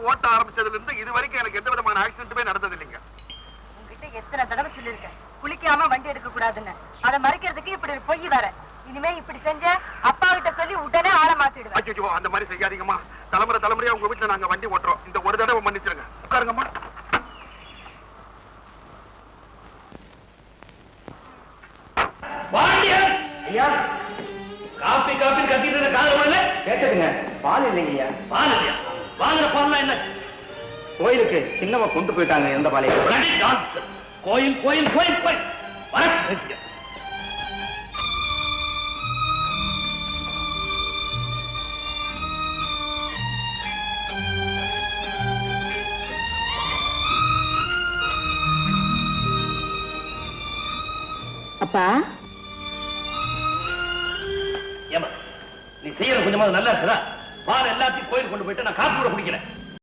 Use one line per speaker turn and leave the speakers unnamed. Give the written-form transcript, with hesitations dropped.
ஓட்ட ஆரம்பிச்சதுல இருந்து இது வரைக்கும் எனக்கு எந்த விதமான ஆக்சிடென்ட்டுமே நடந்தது இல்லைங்க.
உங்ககிட்ட எத்தனை தடவை சொல்லிருக்கேன் குளிக்காம வண்டி எடுக்க கூடாதுன்னு. அதை மறைக்கிறதுக்கு இப்படி பொய் வர. இனிமே இப்படி செஞ்ச அப்பா கிட்ட சொல்லி உடனே ஆளை மாத்திடுவேன்.
அச்சோ, அந்த மாதிரி செய்யாதீங்கம்மா. தலைமுறையா உங்க வீட்டுல நாங்க வண்டி ஓட்டுறோம். இந்த ஒரு தடவை மன்னிச்சிருங்க. உட்காருங்கம்மா.
ஐயா, காப்பி காப்பி கத்திட்டு காதல கேட்குதுங்க. பால் இல்லைங்கய்யா. பால் இல்லையா? வாங்குற பால்லாம் என்ன? கோயிலுக்கு சின்னவ கொண்டு போயிட்டாங்க. எந்த பாலையும் கோயில் கோயில் கோயில் கோயில் வர.
அப்பா,
ஏமா நீ செய்யற கொஞ்சமாவது நல்லா இருக்குதா? பால் எல்லாத்தையும் கோயில் கொண்டு போயிட்டு நான் காப்பி கூட குடிக்கிறேன்.